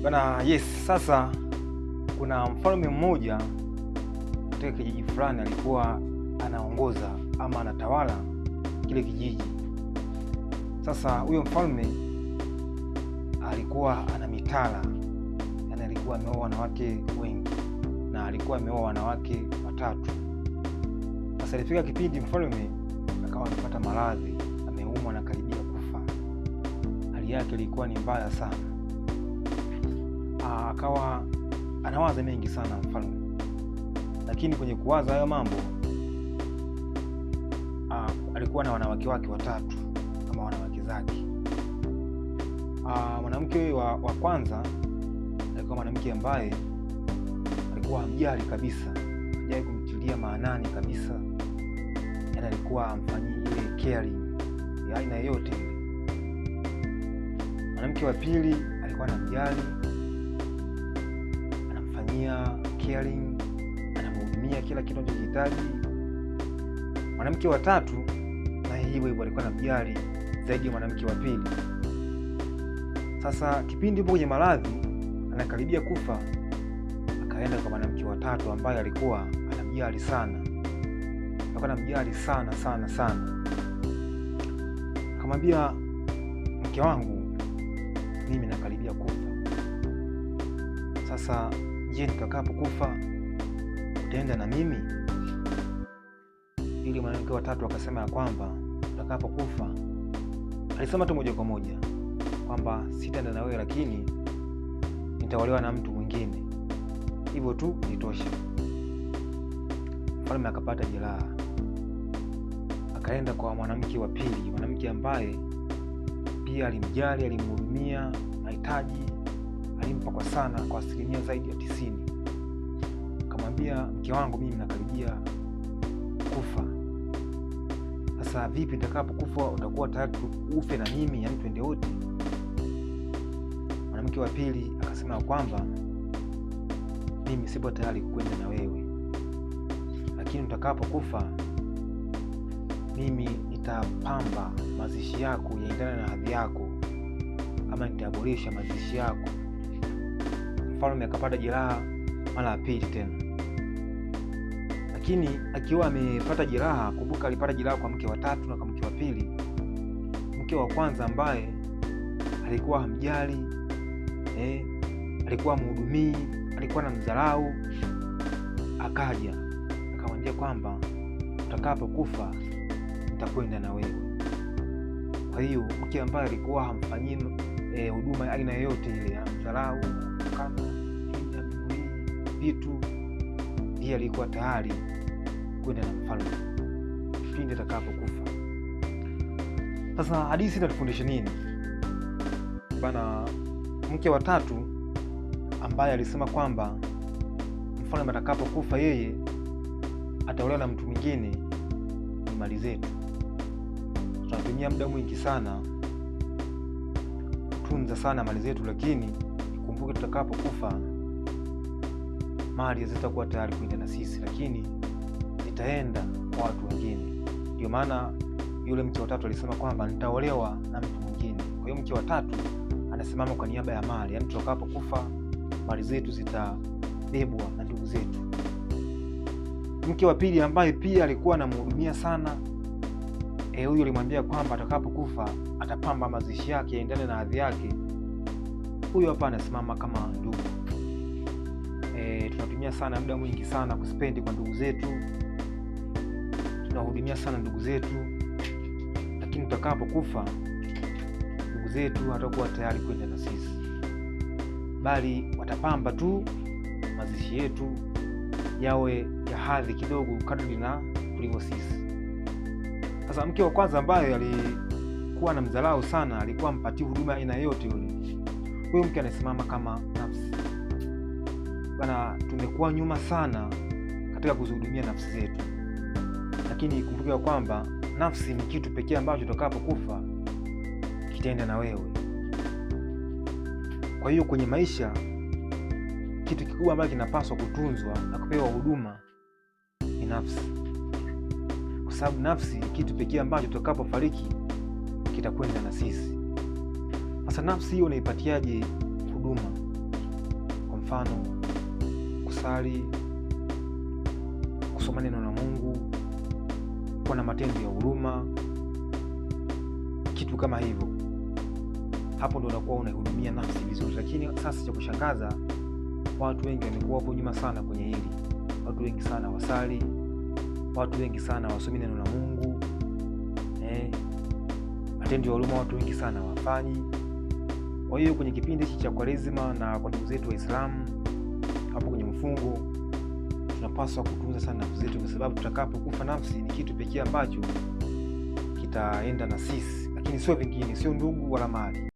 Bana, yes, sasa kuna mfalme mmoja katika kijiji fulani alikuwa anaongoza ama anatawala kile kijiji. Sasa huyo mfalme alikuwa ana mitala, yaani alikuwa ameoa wanawake wengi na alikuwa ameoa wanawake watatu. Sasa ilifika kipindi mfalme akawa amepata maradhi, ameumwa na karibia kufa. Hali yake ilikuwa ni mbaya sana. Akawa anawaza mengi sana mfalme, lakini kwenye kuwaza hayo mambo alikuwa na wanawake wake watatu kama wanawake zake. Mwanamke wa kwanza alikuwa mwanamke ambaye alikuwa hamjali kabisa, hajai kumtilia maanani kabisa, yaani alikuwa amfanyii ile caring ya aina yoyote ile. Mwanamke wa pili alikuwa anamjali, anamfanyia caring, anamhudumia kila kitu anachohitaji. Mwanamke wa tatu na hivyo hivyo alikuwa anamjali zaidi ya mwanamke wa pili. Sasa kipindi yupo kwenye maradhi, anakaribia kufa, akaenda kwa mwanamke wa tatu ambaye alikuwa anamjali sana. Alikuwa anamjali sana sana sana. Akamwambia, mke wangu, mimi nakaribia kufa. Sasa je, nitakapokufa utaenda na mimi? Ili mwanamke wa tatu akasema ya kwamba utakapokufa, alisema tu moja kwa moja kwamba sitaenda na wewe, lakini nitaolewa na mtu mwingine, hivyo tu nitosha. Mfalme akapata jeraha, akaenda kwa mwanamke wa pili, mwanamke ambaye pia alimjali, alimhudumia, mahitaji alimpa kwa sana, kwa asilimia zaidi ya 90. Akamwambia, mke wangu, mimi nakaribia kufa. Sasa vipi nitakapokufa utakuwa tayari ufe na mimi, yaani twende wote? Mwanamke wa pili akasema kwamba mimi sipo tayari kwenda na wewe, lakini utakapokufa mimi nitapamba mazishi yako yaendane na hadhi yako, ama nitaboresha mazishi yako. Mfalme akapata jeraha mara ya pili tena, lakini akiwa amepata jeraha, kumbuka alipata jeraha kwa mke wa tatu na kwa mke wa pili. Mke wa kwanza ambaye alikuwa hamjali, alikuwa mhudumii, alikuwa anamdharau, akaja akamwambia kwamba utakapokufa nitakwenda na wewe. Kwa hiyo mke ambaye alikuwa hamfanyii huduma aina yoyote ile, amdharau, kama vitu, ndiye alikuwa tayari kwenda na mfalme pindi atakapokufa. Sasa hadithi inatufundisha nini bana? Mke wa tatu ambaye alisema kwamba mfalme atakapokufa yeye ataolewa na mtu mwingine, ni mali zetu. Tunatumia muda mwingi sana kutunza sana mali zetu, lakini kumbuke tutakapokufa mali hazitakuwa tayari kwenda na sisi, lakini zitaenda kwa watu wengine. Ndio maana yule mke wa tatu alisema kwamba nitaolewa na mtu mwingine. Kwa hiyo mke wa tatu anasimama kwa niaba ya mali, yaani tutakapokufa mali zetu zitabebwa na ndugu zetu. Mke wa pili ambaye pia alikuwa anamhudumia sana, huyo alimwambia kwamba atakapokufa atapamba mazishi yake yaendane na hadhi yake. Huyo hapa anasimama kama ndugu. Tunatumia sana muda mwingi sana kuspendi kwa ndugu zetu, tunahudumia sana ndugu zetu, lakini tutakapokufa ndugu zetu hatakuwa tayari kwenda na sisi, bali watapamba tu mazishi yetu yawe ya hadhi kidogo kadri na kulivyo sisi. Sasa mke wa kwanza ambaye alikuwa anamdharau sana, alikuwa mpatii huduma aina yoyote yule, huyo mke anasimama kama nafsi bana. Tumekuwa nyuma sana katika kuzihudumia nafsi zetu, lakini kumbuka kwamba nafsi ni kitu pekee ambacho tutakapokufa kitaenda na wewe. Kwa hiyo kwenye maisha kitu kikubwa ambacho kinapaswa kutunzwa na kupewa huduma ni nafsi, kwa sababu nafsi ni kitu pekee ambacho tutakapofariki kitakwenda na sisi. Sasa nafsi hiyo unaipatiaje huduma? mfano kusali, kusoma neno la Mungu, kuwa na matendo ya huruma, kitu kama hivyo. Hapo ndo unakuwa unahudumia nafsi vizuri. Lakini sasa cha kushangaza, watu wengi wamekuwa hapo nyuma sana kwenye hili. Watu wengi sana wasali, watu wengi sana wasomi neno la Mungu, matendo ya huruma watu wengi sana wafanyi. Kwa hiyo kwenye kipindi hichi cha Kwaresima na kwa ndugu zetu Waislamu hapo kwenye mfungo, tunapaswa kutunza sana nafsi zetu, kwa sababu tutakapokufa nafsi ni kitu pekee ambacho kitaenda na sisi, lakini sio vingine, sio ndugu wala mali.